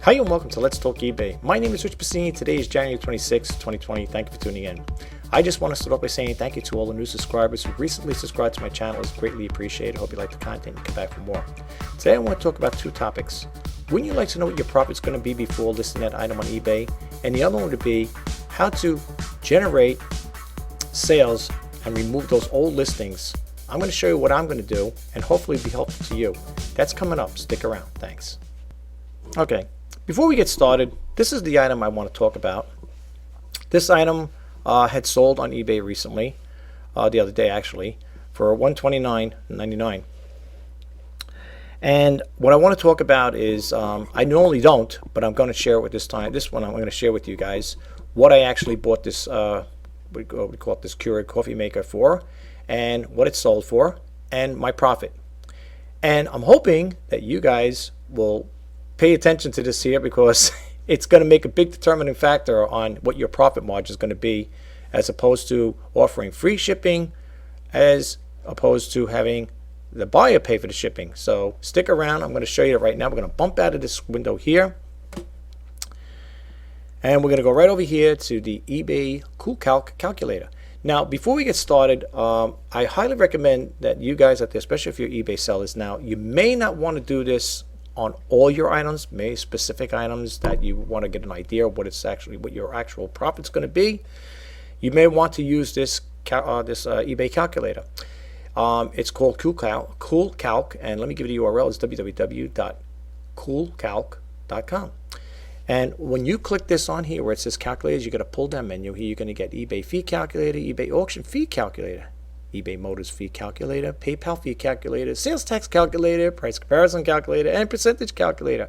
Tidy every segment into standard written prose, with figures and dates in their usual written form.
Hi and welcome to Let's Talk eBay. My name is Rich Pasini. Today is January 26, 2020. Thank you for tuning in. I just want to start off by saying thank you to all the new subscribers who recently subscribed to my channel. It's greatly appreciated. I hope you like the content and come back for more. Today I want to talk about two topics. Wouldn't you like to know what your profit's going to be before listing that item on eBay? And the other one would be how to generate sales and remove those old listings. I'm going to show you what I'm going to do and hopefully be helpful to you. That's coming up. Stick around. Thanks. Okay. Before we get started, this is the item I want to talk about. This item had sold on eBay recently, the other day actually, for $129.99. And what I want to talk about is, I normally don't, but I'm going to share it with this time. This one I'm going to share with you guys what I actually bought this, we call it this Keurig coffee maker for, and what it sold for, and my profit. And I'm hoping that you guys will pay attention to this here because it's going to make a big determining factor on what your profit margin is going to be, as opposed to offering free shipping, as opposed to having the buyer pay for the shipping. So stick around. I'm going to show you right now. We're going to bump out of this window here, and we're going to go right over here to the eBay Cool Calc calculator. Now, before we get started, I highly recommend that you guys out there, especially if you're eBay sellers, now you may not want to do this on all your items, maybe specific items that you want to get an idea of what your actual profit's going to be. You may want to use this eBay calculator. It's called Cool Calc, and let me give you the URL. It's www.coolcalc.com. And when you click this on here where it says calculators, you got a pull down menu here. You're going to get eBay fee calculator, eBay auction fee calculator, eBay Motors fee calculator, PayPal fee calculator, sales tax calculator, price comparison calculator, and percentage calculator.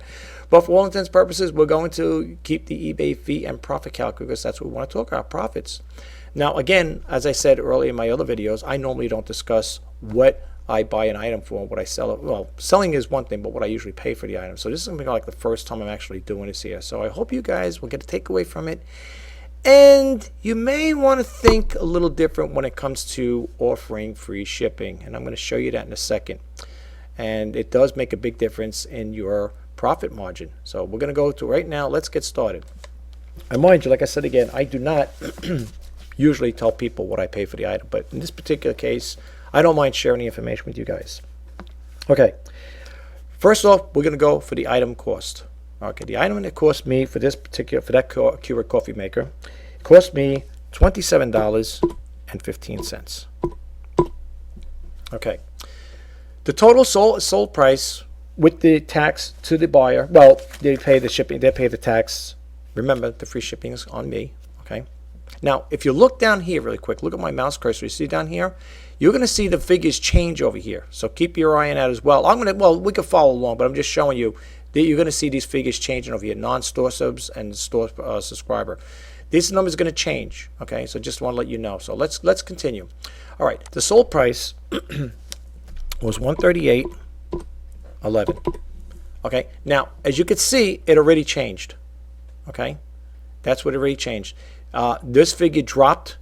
But for all intents and purposes, we're going to keep the eBay fee and profit calculator because that's what we want to talk about, profits. Now, again, as I said earlier in my other videos, I normally don't discuss what I buy an item for and what I sell it. Well, selling is one thing, but what I usually pay for the item. So this is something like the first time I'm actually doing this here. So I hope you guys will get a takeaway from it. And you may want to think a little different when it comes to offering free shipping. And I'm going to show you that in a second. And it does make a big difference in your profit margin. So we're going to go to right now. Let's get started. And mind you, like I said again, I do not usually tell people what I pay for the item. But in this particular case, I don't mind sharing the information with you guys. Okay. First off, we're going to go for the item cost. Okay, the item that cost me for that Keurig coffee maker, it cost me $27.15. Okay, the total sold price with the tax to the buyer. Well, they pay the shipping, they pay the tax. Remember, the free shipping is on me. Okay. Now, if you look down here really quick, look at my mouse cursor. You see down here, you're going to see the figures change over here. So keep your eye on that as well. Well, we can follow along, but I'm just showing you. You're going to see these figures changing over here, non-store subs and store subscriber. This number is going to change. Okay, so just want to let you know. So let's continue. All right, the sold price was $138.11. Okay, now as you can see, it already changed. Okay, that's what it already changed. This figure dropped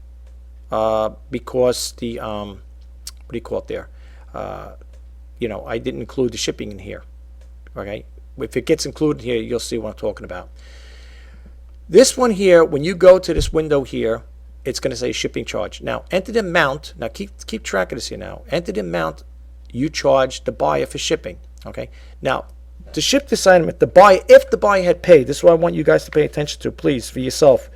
because the what do you call it there? I didn't include the shipping in here. Okay. If it gets included here, you'll see what I'm talking about. This one here, when you go to this window here, it's going to say shipping charge. Now, enter the amount. Now, keep track of this here now. Enter the amount you charge the buyer for shipping. Okay. Now, to ship this item, if the buyer had paid, this is what I want you guys to pay attention to, please, for yourself.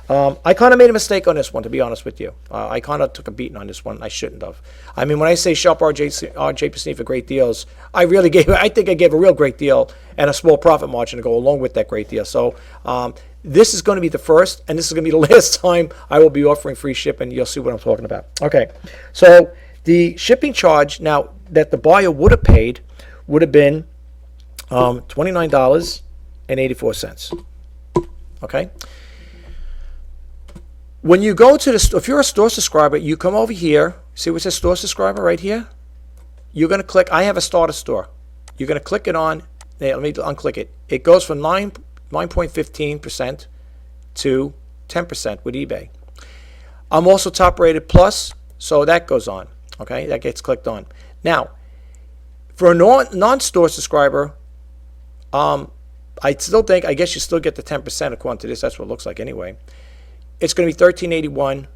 I kind of made a mistake on this one, to be honest with you. I kind of took a beating on this one. I shouldn't have. I mean, when I say shop RJ Pasini for great deals, I think I gave a real great deal and a small profit margin to go along with that great deal. So this is going to be the first, and this is going to be the last time I will be offering free shipping. You'll see what I'm talking about. Okay, so the shipping charge now that the buyer would have paid would have been $29.84. Okay. When you go to the store, if you're a store subscriber, you come over here. See what says store subscriber right here? You're going to click, I have a starter store. You're going to click it on. Let me unclick it. It goes from 9.15% to 10% with eBay. I'm also top rated plus, so that goes on. Okay, that gets clicked on. Now, for a non-store subscriber, I still think, I guess you still get the 10% according to this. That's what it looks like anyway. It's going to be $13.81.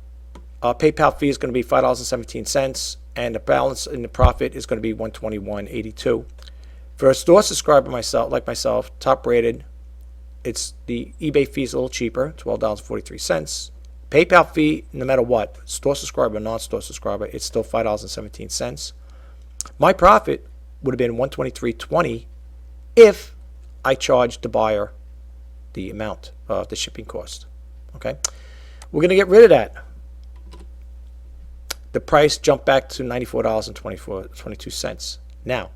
PayPal fee is going to be $5.17, and the balance in the profit is going to be $121.82. For a store subscriber like myself, top rated, it's the eBay fee is a little cheaper, $12.43. PayPal fee, no matter what, store subscriber, non-store subscriber, it's still $5.17. My profit would have been $123.20 if I charged the buyer the amount of the shipping cost. Okay, we're going to get rid of that. The price jumped back to $94.22. Now,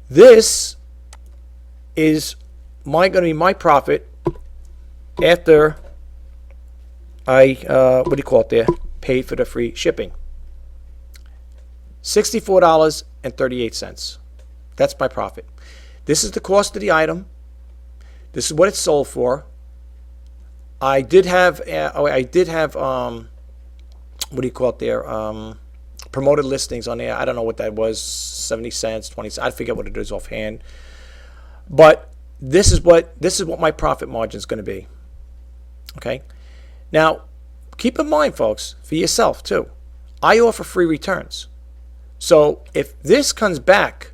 this is going to be my profit after I paid for the free shipping. $64.38. That's my profit. This is the cost of the item. This is what it's sold for. I did have promoted listings on there. I don't know what that was, 70 cents, 20 cents. I forget what it is offhand. But this is what my profit margin is going to be. Okay? Now, keep in mind, folks, for yourself too, I offer free returns. So if this comes back,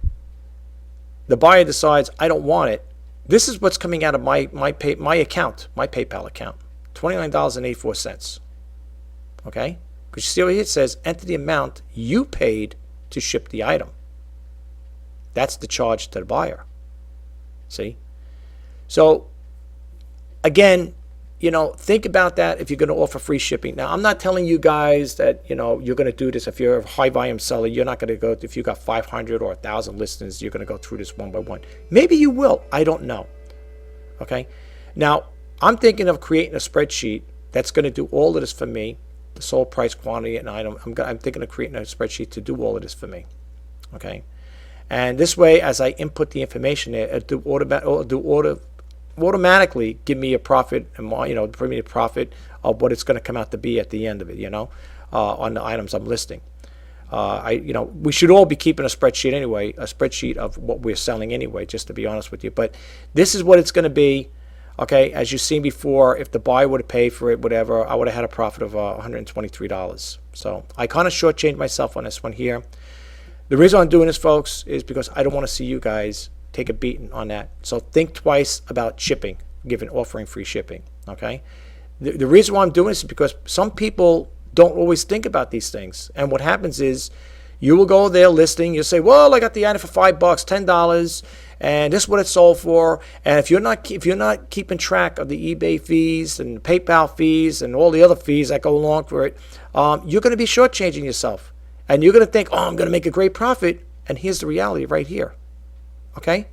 the buyer decides I don't want it, this is what's coming out of my account, my PayPal account, $29.84. Okay? Because you see over here it says enter the amount you paid to ship the item. That's the charge to the buyer. See? So again, think about that if you're going to offer free shipping. Now, I'm not telling you guys that, you're going to do this. If you're a high volume seller, you're not going to go, if you got 500 or 1,000 listings, you're going to go through this one by one. Maybe you will. I don't know. Okay. Now, I'm thinking of creating a spreadsheet that's going to do all of this for me. The sold price, quantity, and item. I'm thinking of creating a spreadsheet to do all of this for me. Okay. And this way, as I input the information there, it'll automatically give me a profit, and bring me a profit of what it's going to come out to be at the end of it, on the items I'm listing. We should all be keeping a spreadsheet anyway, a spreadsheet of what we're selling anyway, just to be honest with you. But this is what it's going to be. Okay, as you've seen before, if the buyer would have paid for it, whatever, I would have had a profit of $123. So I kind of shortchanged myself on this one here. The reason I'm doing this, folks, is because I don't want to see you guys take a beating on that. So think twice about shipping, offering free shipping. Okay. The reason why I'm doing this is because some people don't always think about these things. And what happens is you will go there listing, you'll say, well, I got the item for $5, $10, and this is what it's sold for. And if you're not keeping track of the eBay fees and the PayPal fees and all the other fees that go along for it, you're going to be shortchanging yourself. And you're going to think, oh, I'm going to make a great profit. And here's the reality right here. Okay?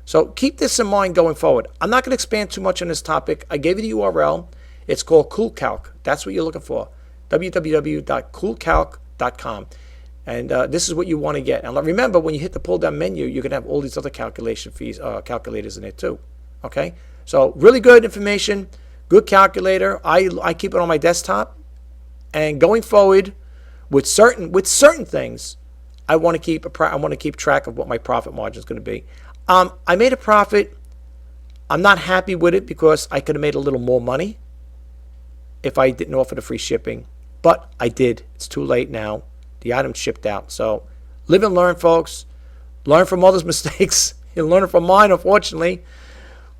So keep this in mind going forward. I'm not going to expand too much on this topic. I gave you the URL. It's called CoolCalc. That's what you're looking for. www.coolcalc.com. And this is what you want to get. And remember, when you hit the pull-down menu, you're going to have all these other calculators in it too. Okay? So really good information, good calculator. I keep it on my desktop. And going forward, with certain things, I want to keep track of what my profit margin is going to be. I made a profit. I'm not happy with it because I could have made a little more money if I didn't offer the free shipping, but I did. It's too late now. The item's shipped out. So live and learn, folks. Learn from others' mistakes. You learn from mine, unfortunately,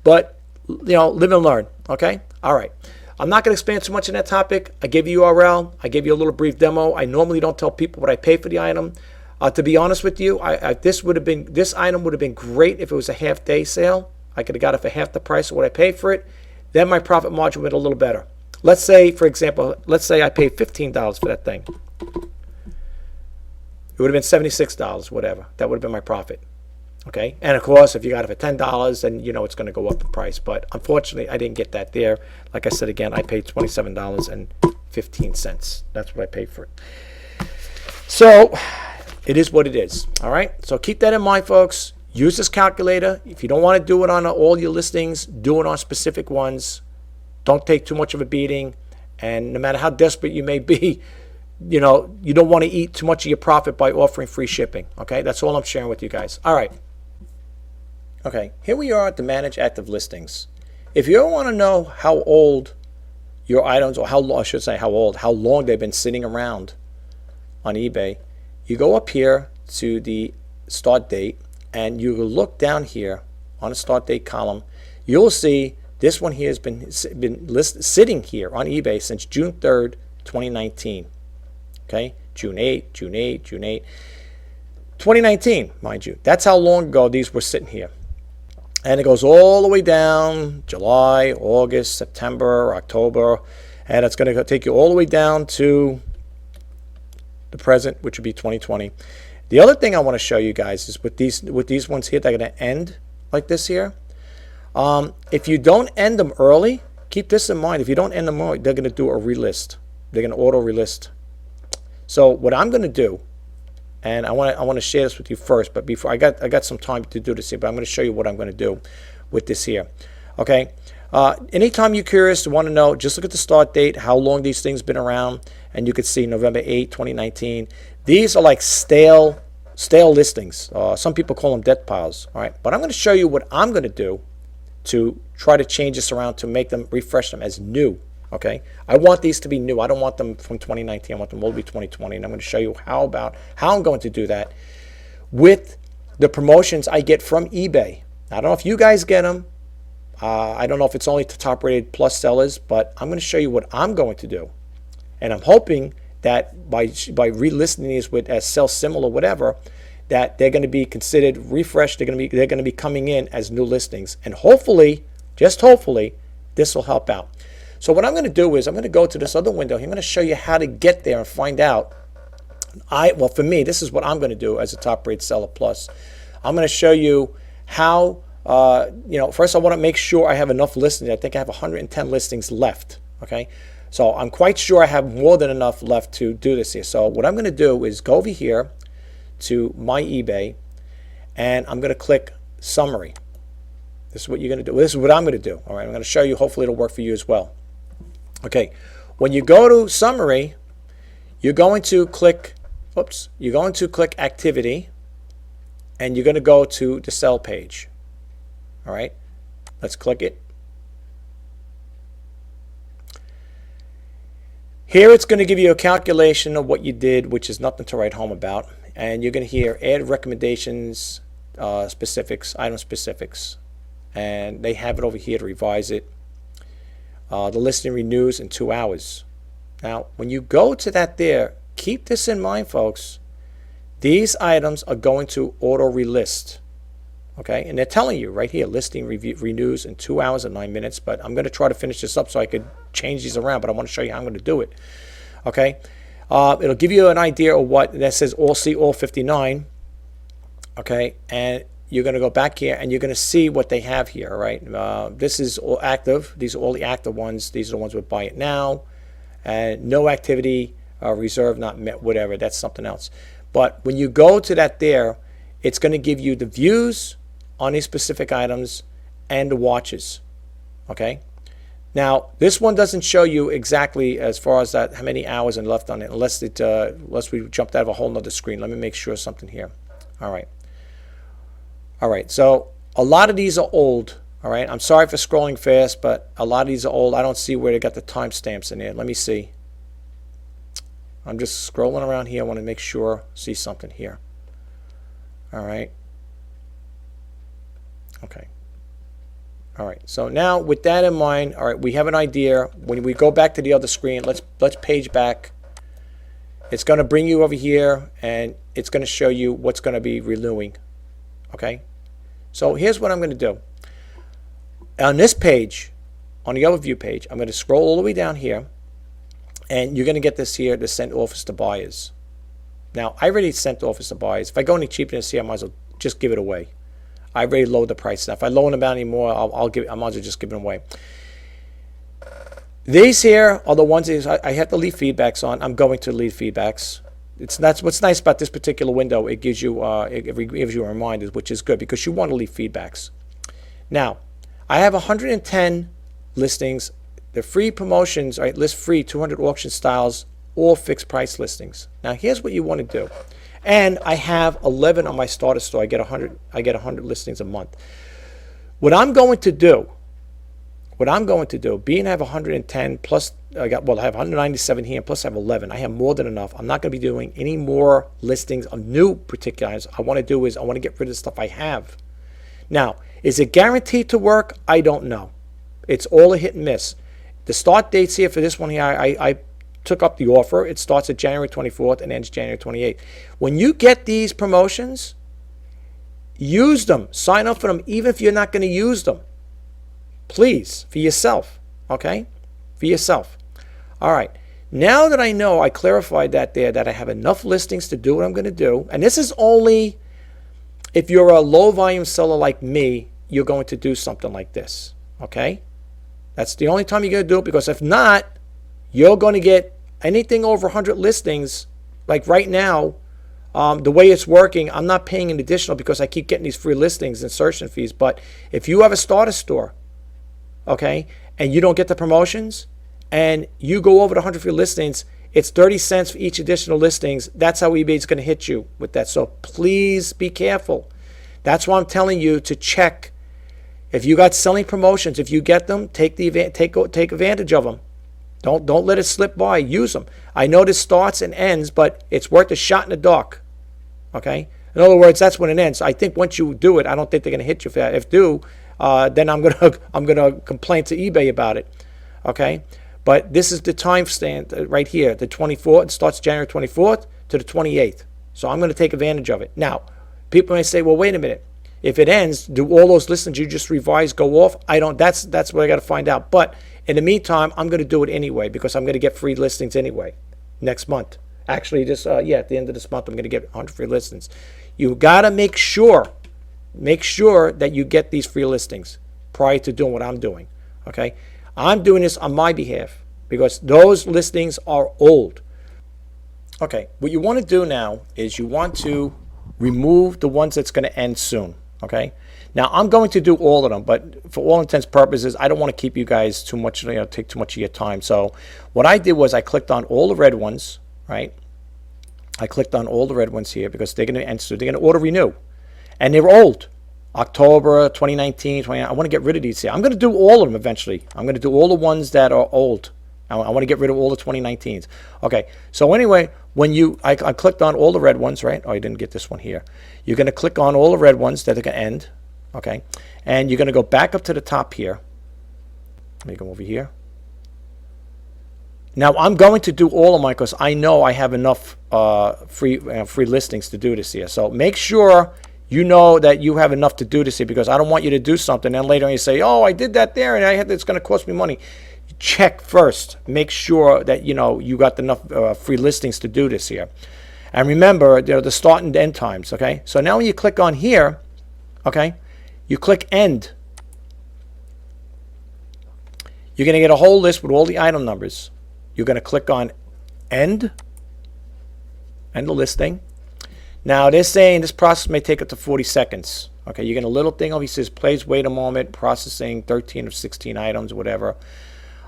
but live and learn. Okay. All right. I'm not going to expand too much on that topic. I gave you URL. I gave you a little brief demo. I normally don't tell people what I pay for the item. To be honest with you, this item would have been great if it was a half-day sale. I could have got it for half the price of what I paid for it. Then my profit margin would have been a little better. Let's say, for example, I paid $15 for that thing. It would have been $76, whatever. That would have been my profit. Okay? And of course, if you got it for $10, then it's going to go up the price. But unfortunately, I didn't get that there. Like I said again, I paid $27.15. That's what I paid for it. So it is what it is. All right? So keep that in mind, folks. Use this calculator. If you don't want to do it on all your listings, do it on specific ones. Don't take too much of a beating. And no matter how desperate you may be, you don't want to eat too much of your profit by offering free shipping. Okay? That's all I'm sharing with you guys. All right. Okay, here we are at the Manage Active Listings. If you want to know how old your items, or I should say how long they've been sitting around on eBay, you go up here to the start date and you look down here on the start date column. You'll see this one here has been sitting here on eBay since June 3rd, 2019. Okay, June 8, June 8, June 8. 2019, mind you. That's how long ago these were sitting here. And it goes all the way down July, August, September, October, and it's going to take you all the way down to the present, which would be 2020. The other thing I want to show you guys is with these ones here, they're going to end like this here. If you don't end them early, keep this in mind. If you don't end them early, they're going to do a relist. They're going to auto relist. So what I'm going to do, and I want to share this with you first, but before I got some time to do this here, but I'm going to show you what I'm going to do with this here. Okay. Anytime you're curious to want to know, just look at the start date, how long these things been around, and you can see November 8, 2019. These are like stale listings. Some people call them death piles. All right, but I'm going to show you what I'm going to do to try to change this around to make them, refresh them as new. Okay, I want these to be new. I don't want them from 2019. I want them all to be 2020, and I'm going to show you how I'm going to do that with the promotions I get from eBay. I don't know if you guys get them. I don't know if it's only to top-rated plus sellers, but I'm going to show you what I'm going to do, and I'm hoping that by relisting these with as sell similar whatever, that they're going to be considered refreshed. They're going to be coming in as new listings, and hopefully, just hopefully, this will help out. So what I'm going to do is I'm going to go to this other window. I'm going to show you how to get there and find out. Well, for me, this is what I'm going to do as a top-rated seller plus. I'm going to show you how. First I want to make sure I have enough listings. I think I have 110 listings left. Okay, so I'm quite sure I have more than enough left to do this here. So what I'm going to do is go over here to my eBay, and I'm going to click Summary. This is what you're going to do. This is what I'm going to do. All right, I'm going to show you. Hopefully it'll work for you as well. Okay, when you go to Summary, you're going to click. You're going to click Activity, and you're going to go to the Sell page. All right, let's click it. Here it's going to give you a calculation of what you did, which is nothing to write home about. And you're going to hear add recommendations, specifics, item specifics. And they have it over here to revise it. The listing renews in 2 hours. Now, when you go to that there, keep this in mind, folks. These items are going to auto relist. Okay, and they're telling you right here, listing renews in 2 hours and 9 minutes, but I'm going to try to finish this up so I could change these around, but I want to show you how I'm going to do it. Okay, it'll give you an idea of what that says, all 59. Okay, and you're going to go back here and you're going to see what they have here. All right, this is all active. These are all the active ones. These are the ones with buy it now, and no activity, reserve not met, whatever. That's something else. But when you go to that there, it's going to give you the views on these specific items and the watches. Okay, now this one doesn't show you exactly as far as that how many hours and left on it, unless we jumped out of a whole nother screen. Let me make sure something here. All right, so a lot of these are old. All right, I'm sorry for scrolling fast, but a lot of these are old. I don't see where they got the timestamps in there. Let me see. I'm just scrolling around here. I want to make sure, see something here. All right. Okay. All right. So now with that in mind, all right, we have an idea. When we go back to the other screen, let's page back. It's going to bring you over here, and it's going to show you what's going to be renewing. Okay. So here's what I'm going to do. On this page, on the overview page, I'm going to scroll all the way down here, and you're going to get this here, the sent offers to buyers. Now, I already sent offers to buyers. If I go any cheaper than this here, I might as well just give it away. I already lowered the price. Now, if I lower them down anymore, I might as well just give them away. These here are the ones that I have to leave feedbacks on. I'm going to leave feedbacks. That's what's nice about this particular window. It gives you a reminder, which is good because you want to leave feedbacks. Now, I have 110 listings. The free promotions, right? List free 200 auction styles, all fixed price listings. Now, here's what you want to do. And I have 11 on my starter store. I get 100 listings a month. What I'm going to do, being I have 110 plus, I have 197 here, plus I have 11. I have more than enough. I'm not going to be doing any more listings of new particulars. I want to do is I want to get rid of the stuff I have. Now, is it guaranteed to work? I don't know. It's all a hit and miss. The start dates here for this one here, I took up the offer. It starts at January 24th and ends January 28th. When you get these promotions, use them. Sign up for them, even if you're not going to use them. Please, for yourself, okay? For yourself. All right. Now that I know, I clarified that there, that I have enough listings to do what I'm going to do, and this is only if you're a low volume seller like me, you're going to do something like this, okay? That's the only time you're going to do it, because if not, you're going to get anything over 100 listings. Like right now, the way it's working, I'm not paying an additional because I keep getting these free listings, insertion fees. But if you have a starter store, okay, and you don't get the promotions, and you go over the 100 free listings, it's 30 cents for each additional listings. That's how eBay is going to hit you with that. So please be careful. That's why I'm telling you to check. If you got selling promotions, if you get them, take advantage of them. Don't let it slip by. Use them. I know this starts and ends, but it's worth a shot in the dark. Okay. In other words, that's when it ends. I think once you do it, I don't think they're going to hit you for that. If do, then I'm gonna complain to eBay about it. Okay. But this is the time stand right here, the 24th. It starts January 24th to the 28th. So I'm going to take advantage of it. Now, people may say, well, wait a minute. If it ends, do all those listings you just revised go off? I don't. That's what I got to find out. But in the meantime, I'm going to do it anyway because I'm going to get free listings anyway next month. Actually, at the end of this month, I'm going to get 100 free listings. You got to make sure that you get these free listings prior to doing what I'm doing. Okay, I'm doing this on my behalf because those listings are old. Okay, what you want to do now is you want to remove the ones that's going to end soon. Okay. Now I'm going to do all of them, but for all intents and purposes, I don't want to keep you guys too much, take too much of your time. So what I did was I clicked on all the red ones, right? I clicked on all the red ones here because they're going to end soon. They're going to auto renew, and they're old. October 2019, I want to get rid of these here. I'm going to do all of them eventually. I'm going to do all the ones that are old. I want to get rid of all the 2019s. Okay. So anyway, I clicked on all the red ones, right? Oh, you didn't get this one here. You're going to click on all the red ones that are going to end. Okay. And you're going to go back up to the top here. Let me go over here. Now I'm going to do all of mine because I know I have enough free listings to do this here. So make sure you know that you have enough to do this here, because I don't want you to do something and later on you say, oh, I did that there and it's going to cost me money. Check first. Make sure that you got enough free listings to do this here. And remember, the start and end times. Okay. So now when you click on here, okay, you click end. You're going to get a whole list with all the item numbers. You're going to click on end the listing. Now they're saying this process may take up to 40 seconds. Okay, you get a little thing over here, says please wait a moment, processing 13 of 16 items, whatever.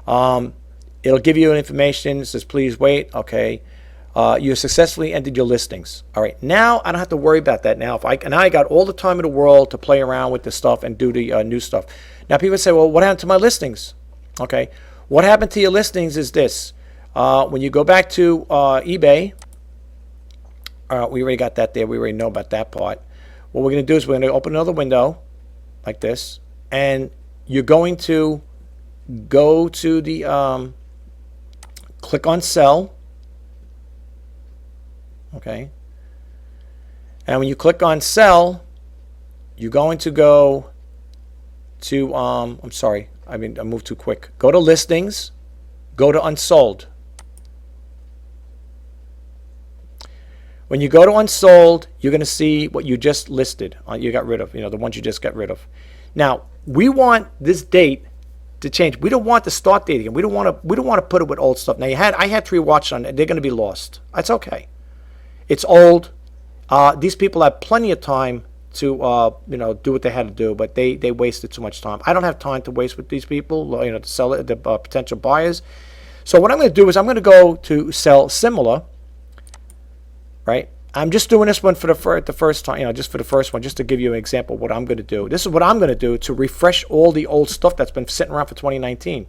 It'll give you an information. It says please wait. Okay, you successfully entered your listings. All right, now I don't have to worry about that now. Now I got all the time in the world to play around with this stuff and do the new stuff. Now people say, well, what happened to my listings? Okay, what happened to your listings is this. When you go back to eBay, we already got that there. We already know about that part. What we're going to do is we're going to open another window like this, and you're going to go to the click on sell. Okay, and when you click on sell, you're going to go to I'm sorry, I moved too quick. Go to listings, go to unsold. When you go to unsold, you're going to see what you just listed. You got rid of, the ones you just got rid of. Now we want this date to change. We don't want the start date again. We don't want to put it with old stuff. Now I had 3 watches on it. They're going to be lost. That's okay. It's old. These people have plenty of time to do what they had to do, but they wasted too much time. I don't have time to waste with these people. To sell it, the potential buyers. So what I'm going to do is I'm going to go to sell similar. Right? I'm just doing this one for the first time, just for the first one, just to give you an example of what I'm going to do. This is what I'm going to do to refresh all the old stuff that's been sitting around for 2019.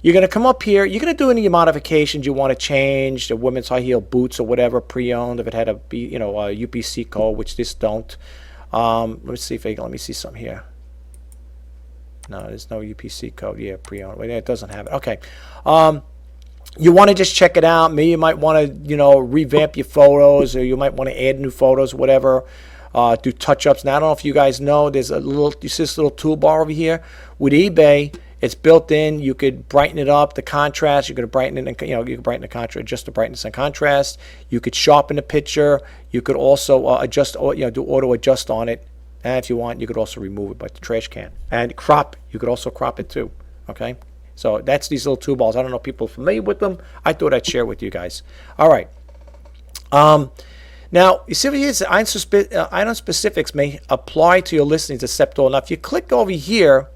You're going to come up here. You're going to do any modifications you want to change, the women's high heel boots or whatever, pre-owned, if it had a UPC code, which this don't. Let me see let me see something here. No, there's no UPC code. Yeah, pre-owned. Wait, it doesn't have it. Okay. You want to just check it out. Maybe you might want to, revamp your photos, or you might want to add new photos, whatever. Do touch-ups. Now, I don't know if you guys know, you see this little toolbar over here? With eBay, it's built in. You could brighten it up, the contrast. You could brighten it, and you can brighten the contrast, adjust the brightness and contrast. You could sharpen the picture. You could also adjust, do auto adjust on it. And if you want, you could also remove it by the trash can. And crop, you could also crop it too. Okay. So that's these little toolbars. I don't know if people are familiar with them. I thought I'd share with you guys. All right. Now, you see what it is? Item specifics may apply to your listings except all. Now, if you click over here,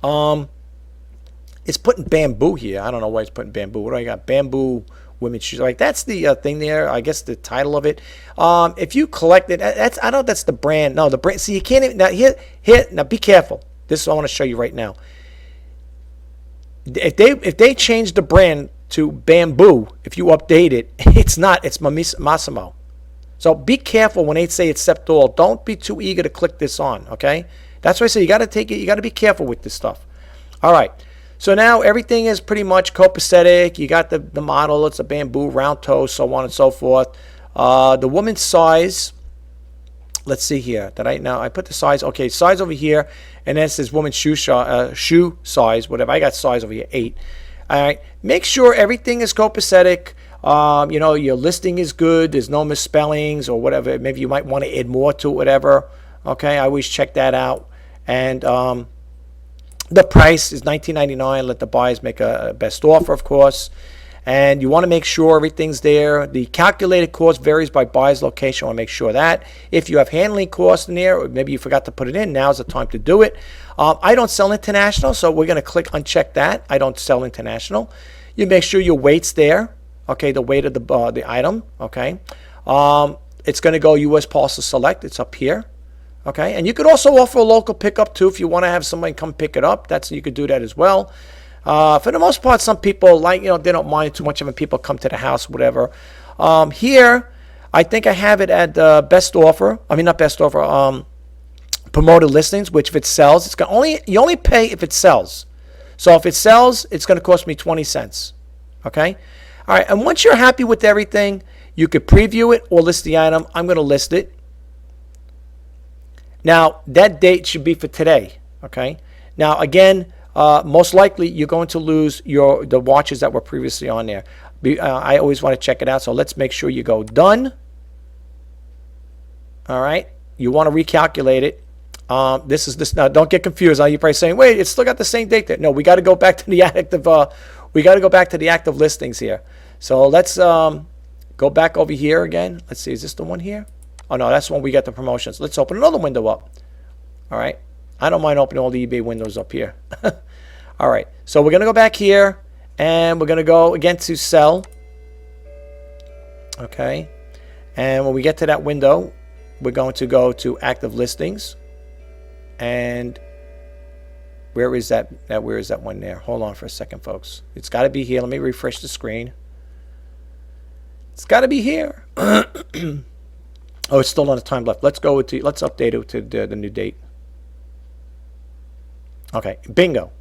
it's putting bamboo here. I don't know why it's putting bamboo. What do I got? Bamboo women's shoes. Like, that's the thing there. I guess the title of it. If you collect it, I don't know if that's the brand. No, the brand. See, you can't even. Now, here. Now, be careful. This is what I want to show you right now. If they change the brand to Bamboo, if you update it, it's not. It's Massimo. So be careful when they say accept all. Don't be too eager to click this on. Okay, that's why I say you got to take it. You got to be careful with this stuff. All right. So now everything is pretty much copacetic. You got the model. It's a bamboo, round toe, so on and so forth. The woman's size. Let's see here. I put the size. Okay, size over here, and then it says woman's shoe size, whatever. I got size over here, 8. All right. Make sure everything is copacetic. Your listing is good. There's no misspellings or whatever. Maybe you might want to add more to it, whatever. Okay, I always check that out. And the price is $19.99. Let the buyers make a best offer, of course. And you want to make sure everything's there. The calculated cost varies by buyer's location. I want to make sure that. If you have handling costs in there, or maybe you forgot to put it in, now's the time to do it. I don't sell international, so we're going to click uncheck that. I don't sell international. You make sure your weight's there. Okay, the weight of the item. Okay, it's going to go U.S. Parcel Select. It's up here. Okay, and you could also offer a local pickup too if you want to have somebody come pick it up. You could do that as well. For the most part, some people they don't mind too much of when people come to the house, whatever. Here, I think I have it at best offer. I mean, not best offer. Promoted listings, which if it sells, you only pay if it sells. So if it sells, it's going to cost me 20 cents. Okay. All right. And once you're happy with everything, you could preview it or list the item. I'm going to list it. Now that date should be for today. Okay. Now again. Most likely you're going to lose the watches that were previously on there. I always want to check it out, so let's make sure you go done. All right, you want to recalculate it. This now. Don't get confused. You're probably saying, "Wait, it's still got the same date there." No, we got to go back to the active. We got to go back to the active listings here. So let's go back over here again. Let's see, is this the one here? Oh no, that's the one we got the promotions. Let's open another window up. All right. I don't mind opening all the eBay windows up here. All right, so we're going to go back here, and we're going to go again to sell. Okay, and when we get to that window, we're going to go to active listings. And where is that? Where is that one there? Hold on for a second, folks. It's got to be here. Let me refresh the screen. It's got to be here. Oh, it's still on the time left. Let's update it to the new date. Okay, bingo.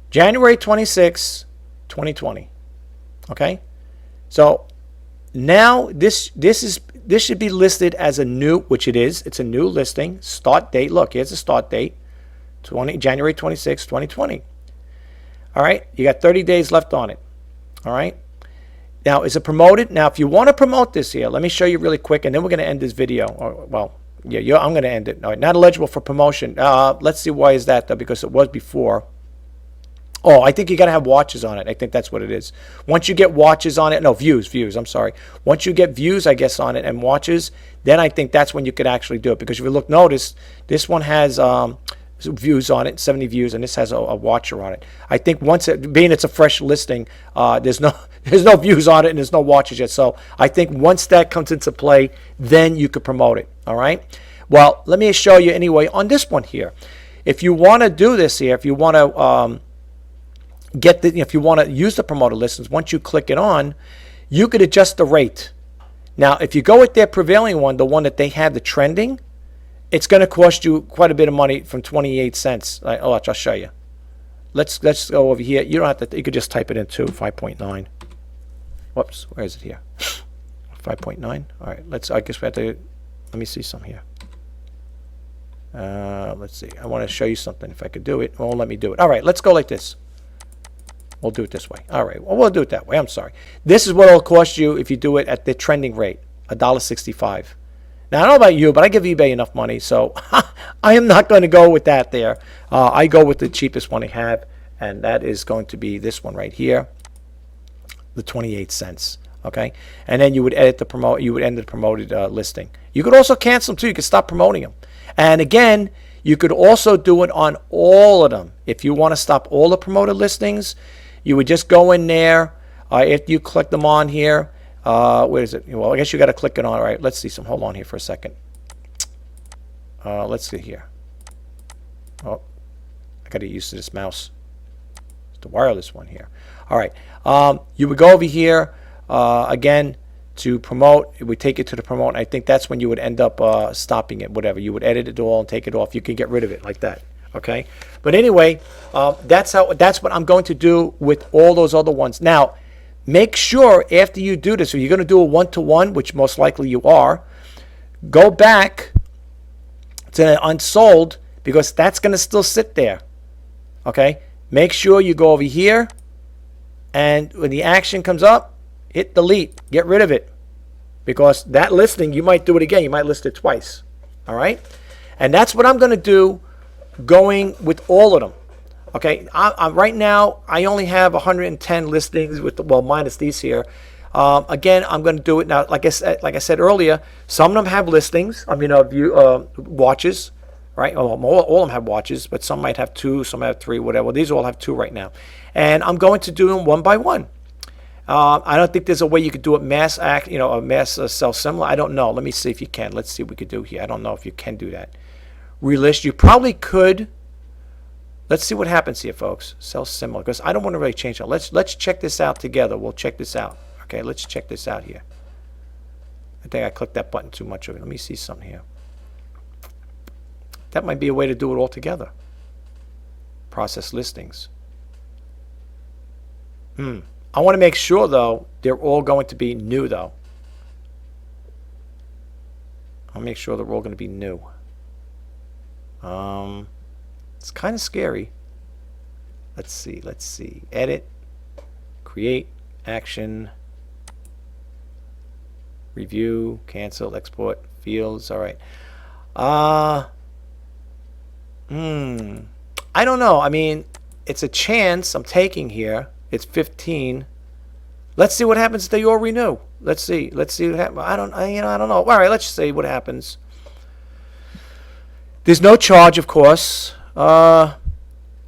January 26, 2020. Okay? So now this should be listed as a new, which it is. It's a new listing. Start date. Look, here's the start date. January 26, 2020. All right? You got 30 days left on it. All right? Now, is it promoted? Now, if you want to promote this here, let me show you really quick, and then we're going to end this video. I'm going to end it. All right, not eligible for promotion. Let's see, why is that, though? Because it was before. Oh, I think you got to have watches on it. I think that's what it is. Once you get watches on it, no, views, I'm sorry. Once you get views, I guess, on it and watches, then I think that's when you could actually do it. Because if you notice, this one has views on it, 70 views, and this has a watcher on it. I think once being it's a fresh listing, there's no views on it and there's no watches yet. So I think once that comes into play, then you could promote it. All right. Well, let me show you anyway on this one here. If you want to do this here, if you want to if you want to use the promoted listings, once you click it on, you could adjust the rate. Now, if you go with their prevailing one, the one that they have, the trending, it's going to cost you quite a bit of money from 28 cents. I'll show you. Let's go over here. You don't have to. You could just type it in too. 5.9. Whoops. Where is it here? 5.9. All right. I guess we have to. Let me see some here. Let's see. I want to show you something. If I could do it, it won't let me do it. All right. Let's go like this. We'll do it this way. All right. Well, we'll do it that way. I'm sorry. This is what it'll cost you if you do it at the trending rate, $1.65. Now, I don't know about you, but I give eBay enough money, so I am not going to go with that there. I go with the cheapest one I have, and that is going to be this one right here, the 28 cents. Okay, and then you would end the promoted listing. You could also cancel them too. You could stop promoting them, and again, you could also do it on all of them. If you want to stop all the promoted listings, you would just go in there. If you click them on here. Where is it? Well, I guess you got to click it on. All right, let's see some. Hold on here for a second. Let's see here. Oh, I got to get used to this mouse. It's the wireless one here. All right. You would go over here again to promote. It would take you to the promote. I think that's when you would end up stopping it. Whatever. You would edit it all and take it off. You can get rid of it like that. Okay. But anyway, that's what I'm going to do with all those other ones. Now, make sure after you do this, if you're going to do a one-to-one, which most likely you are, go back to unsold because that's going to still sit there. Okay? Make sure you go over here, and when the action comes up, hit delete. Get rid of it because that listing, you might do it again. You might list it twice. All right? And that's what I'm going to do going with all of them. Okay, right now I only have 110 listings minus these here. Again, I'm going to do it now. Like I said earlier, some of them have listings. Watches, right? All of them have watches, but some might have 2, some have 3, whatever. These all have 2 right now, and I'm going to do them one by one. I don't think there's a way you could do it mass sell similar. I don't know. Let me see if you can. Let's see what we could do here. I don't know if you can do that. Relist. You probably could. Let's see what happens here, folks. Sell similar, because I don't want to really change it. Let's check this out together. We'll check this out. Okay, let's check this out here. I think I clicked that button too much of it. Let me see something here. That might be a way to do it all together. Process listings. I want to make sure, though, they're all going to be new, though. I'll make sure they're all going to be new. It's kind of scary. Let's see. Edit, create, action, review, cancel, export, fields. All right. I don't know. I mean, it's a chance I'm taking here. It's 15. Let's see what happens if they all renew. Let's see what happens. I don't know. All right, let's see what happens. There's no charge, of course.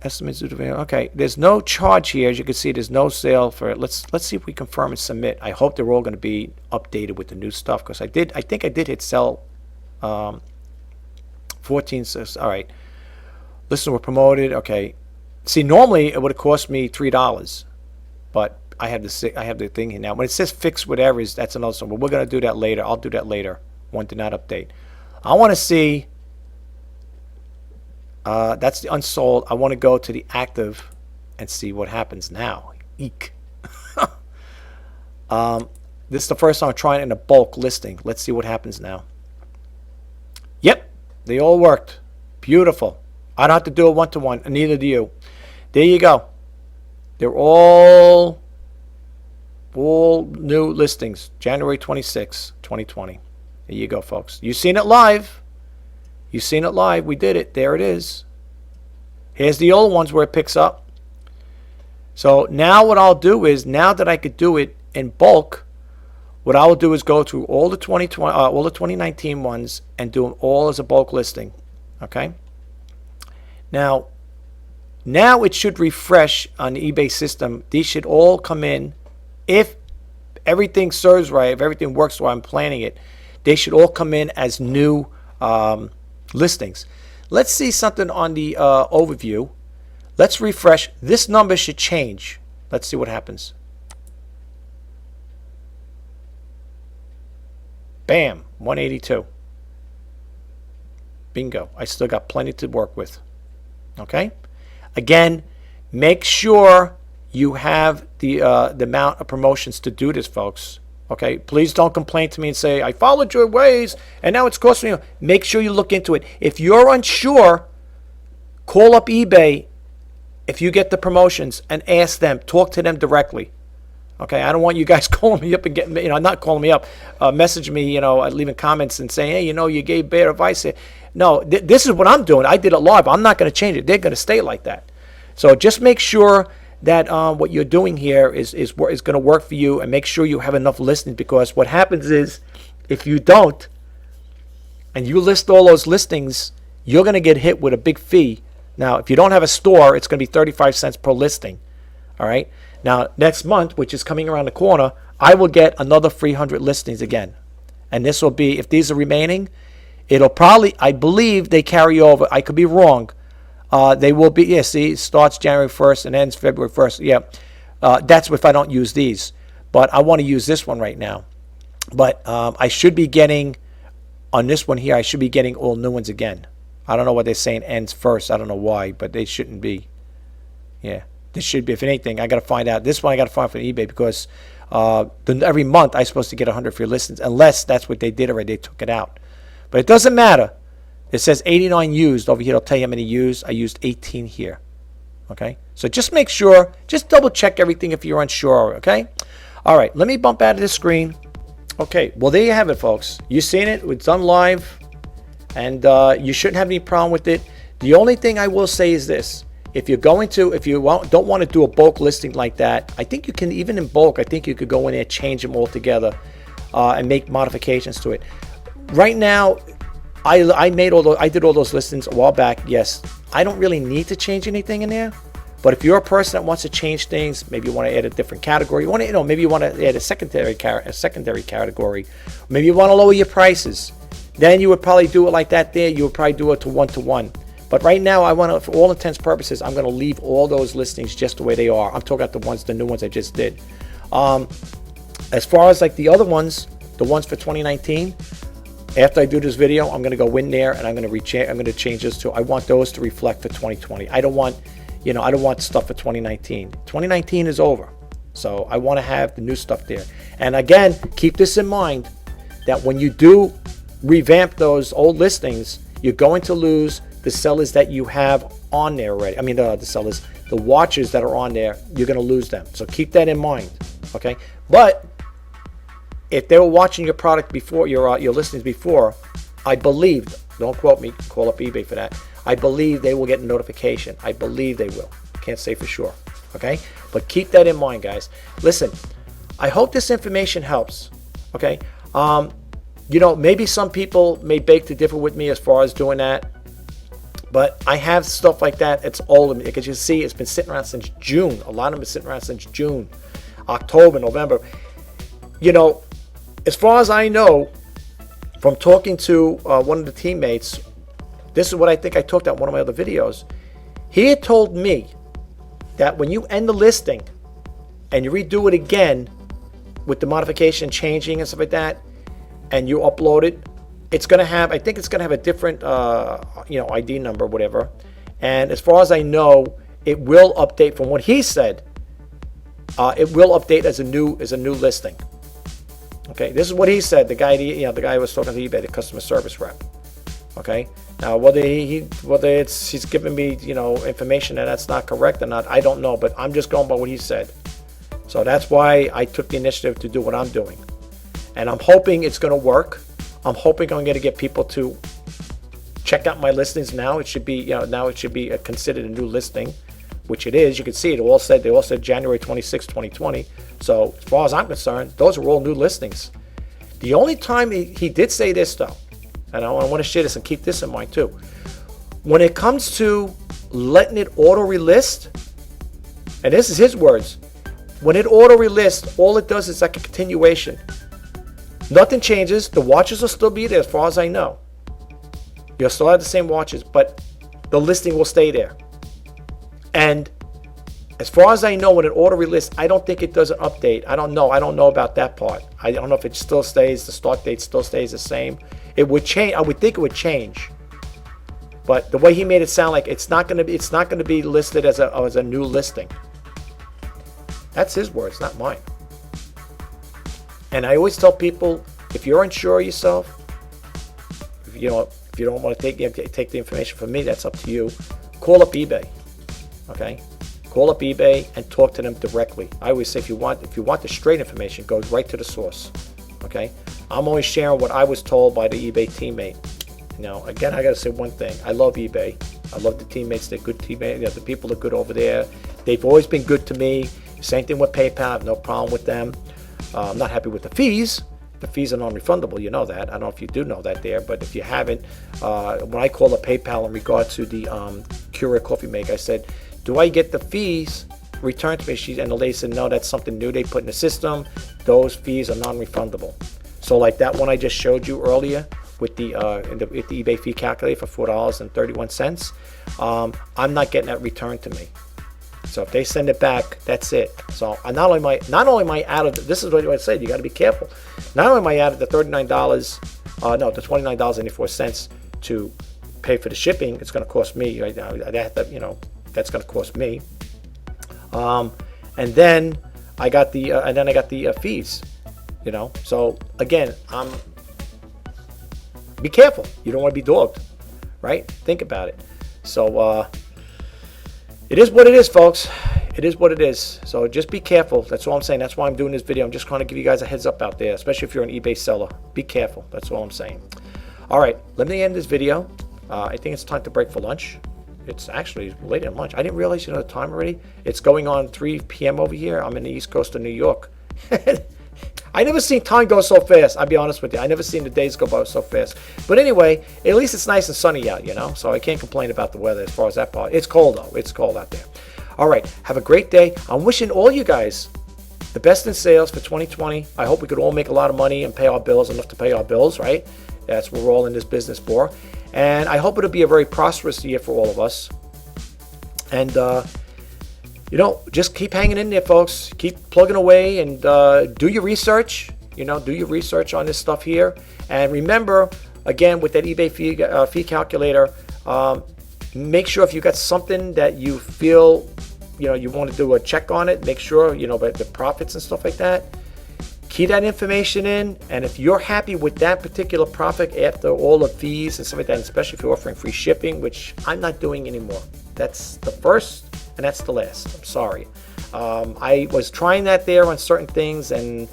Estimates. Okay, there's no charge here. As you can see, there's no sale for it. Let's see if we confirm and submit. I hope they're all going to be updated with the new stuff, because I think I did hit sell 14 says, all right. Listen, we're promoted. Okay. See, normally it would have cost me $3, but I have the thing here now. When it says fix whatever, that's another one. But we're going to do that later. I'll do that later. One did not update. I want to see. That's the unsold. I want to go to the active and see what happens now. Eek. This is the first time I'm trying it in a bulk listing. Let's see what happens now. Yep, they all worked. Beautiful. I don't have to do it one-to-one, and neither do you. There you go. They're all new listings. January 26, 2020. There you go, folks. You've seen it live. You've seen it live. We did it. There it is. Here's the old ones where it picks up. So now what I'll do is, now that I could do it in bulk, what I will do is go through all the 2019 ones and do them all as a bulk listing. Okay? Now it should refresh on the eBay system. These should all come in. If everything serves right, if everything works while I'm planning it, they should all come in as new listings. Let's see something on the overview. Let's refresh. This number should change. Let's see what happens. Bam, 182. Bingo. I still got plenty to work with. Okay? Again, make sure you have the amount of promotions to do this, folks. Okay? Please don't complain to me and say, I followed your ways and now it's costing me. Make sure you look into it. If you're unsure, call up eBay if you get the promotions and ask them. Talk to them directly. Okay, I don't want you guys calling me up and getting, not calling me up, message me, leaving comments and saying, hey, you gave bad advice here. No, this is what I'm doing. I did it live. I'm not going to change it. They're going to stay like that. So just make sure that what you're doing here is going to work for you, and make sure you have enough listings, because what happens is if you don't and you list all those listings, you're going to get hit with a big fee. Now, if you don't have a store, it's going to be 35 cents per listing. All right. Now, next month, which is coming around the corner, I will get another 300 listings again. And this will be, if these are remaining, it'll probably, I believe they carry over. I could be wrong. They will be, yeah, see, it starts January 1st and ends February 1st. Yeah, that's if I don't use these. But I want to use this one right now. But I should be getting, on this one here, I should be getting all new ones again. I don't know what they're saying ends first. I don't know why, but they shouldn't be. Yeah. This should be, if anything, I got to find out. This one I got to find from eBay, because every month I'm supposed to get 100 free listings, unless that's what they did already. They took it out. But it doesn't matter. It says 89 used. Over here, it'll tell you how many used. I used 18 here. Okay? So just make sure, just double check everything if you're unsure. Okay? All right, let me bump out of this screen. Okay, well, there you have it, folks. You've seen it. It's done live. And you shouldn't have any problem with it. The only thing I will say is this. If you don't want to do a bulk listing like that, I think you can, even in bulk, I think you could go in there, change them all together, and make modifications to it. Right now, I did all those listings a while back. Yes, I don't really need to change anything in there. But if you're a person that wants to change things, maybe you want to add a different category. Maybe you want to add a secondary category. Maybe you want to lower your prices. Then you would probably do it like that. There, you would probably do it to 1-to-1. But right now, I want to, for all intents and purposes, I'm going to leave all those listings just the way they are. I'm talking about the new ones I just did. As far as like the other ones, the ones for 2019, after I do this video, I'm going to go in there and I'm going to change this to, I want those to reflect for 2020. I don't want, I don't want stuff for 2019. 2019 is over. So I want to have the new stuff there. And again, keep this in mind, that when you do revamp those old listings, you're going to lose the sellers that you have on there already. I mean, the sellers, the watchers that are on there, you're going to lose them. So keep that in mind, okay? But if they were watching your product before, your listings before, I believe, don't quote me, call up eBay for that, I believe they will get a notification. I believe they will. Can't say for sure, okay? But keep that in mind, guys. Listen, I hope this information helps, okay? Maybe some people may beg to differ with me as far as doing that. But I have stuff like that. It's old. Because you see, it's been sitting around since June. A lot of them been sitting around since June, October, November. As far as I know, from talking to one of the teammates, this is what I think I talked about in one of my other videos. He had told me that when you end the listing and you redo it again with the modification changing and stuff like that, and you upload it, it's going to have, I think it's going to have a different, ID number, whatever. And as far as I know, it will update from what he said. It will update as a new listing. Okay, this is what he said. The guy who was talking to eBay, the customer service rep. Okay, now whether he's giving me information that's not correct or not, I don't know. But I'm just going by what he said. So that's why I took the initiative to do what I'm doing, and I'm hoping it's going to work. I'm hoping I'm going to get people to check out my listings now. It should be, now it should be considered a new listing, which it is. You can see it all said, they all said January 26, 2020. So as far as I'm concerned, those are all new listings. The only time he did say this though, and I want to share this and keep this in mind too. When it comes to letting it auto-relist, and this is his words, when it auto-relists, all it does is like a continuation. Nothing changes. The watches will still be there as far as I know. You'll still have the same watches, but the listing will stay there. And as far as I know, when it auto-relists, I don't think it does an update. I don't know about that part. I don't know if it still stays, the start date still stays the same. It would change. I would think it would change. But the way he made it sound like it's not going to be listed as a new listing. That's his words, not mine. And I always tell people, if you're unsure of yourself, if you don't want to take the information from me, that's up to you. Call up eBay. Okay? Call up eBay and talk to them directly. I always say if you want the straight information, go right to the source. Okay? I'm always sharing what I was told by the eBay teammate. Again, I gotta say one thing. I love eBay. I love the teammates. They're good teammates. The people are good over there. They've always been good to me. Same thing with PayPal. I have no problem with them. I'm not happy with the fees. The fees are non-refundable. You know that. I don't know if you do know that there, but if you haven't, when I call a PayPal in regard to the Keurig coffee maker, I said, do I get the fees returned to me? And the lady said, no, that's something new they put in the system. Those fees are non-refundable. So like that one I just showed you earlier with the eBay fee calculator for $4.31, I'm not getting that returned to me. So if they send it back, that's it. So not only am I out of this is what I said. You got to be careful. Not only am I out of the the $29.84 to pay for the shipping. It's going to cost me right now. That's going to cost me. And then I got the fees. So again, be careful. You don't want to be dogged, right? Think about it. So it is what it is, folks. It is what it is. So just be careful. That's all I'm saying. That's why I'm doing this video. I'm just trying to give you guys a heads up out there, especially if you're an eBay seller. Be careful. That's all I'm saying. All right, let me end this video. I think it's time to break for lunch. It's actually later than lunch. I didn't realize the time already. It's going on 3 p.m. over here. I'm in the East Coast of New York. I never seen time go so fast. I'll be honest with you. I never seen the days go by so fast. But anyway, at least it's nice and sunny out, So I can't complain about the weather as far as that part. It's cold though. It's cold out there. All right. Have a great day. I'm wishing all you guys the best in sales for 2020. I hope we could all make a lot of money and pay our bills, enough to pay our bills, right? That's what we're all in this business for. And I hope it'll be a very prosperous year for all of us. And, just keep hanging in there, folks. Keep plugging away and do your research. Do your research on this stuff here. And remember, again, with that eBay fee calculator, make sure if you got something that you feel, you want to do a check on it, make sure, the profits and stuff like that. Key that information in, and if you're happy with that particular profit after all the fees and stuff like that, and especially if you're offering free shipping, which I'm not doing anymore. That's the first, and that's the last. I'm sorry. I was trying that there on certain things, and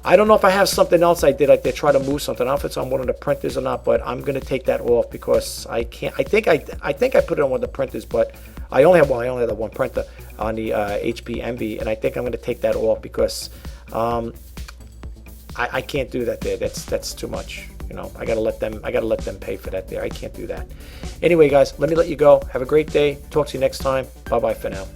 I don't know if I have something else I did. I did try to move something. I don't know if it's on one of the printers or not, but I'm going to take that off because I can't. I think I put it on one of the printers, but I only have the one printer on the HP Envy, and I think I'm going to take that off because I can't do that there. That's too much. I gotta let them pay for that there. I can't do that. Anyway, guys, let me let you go. Have a great day. Talk to you next time. Bye bye for now.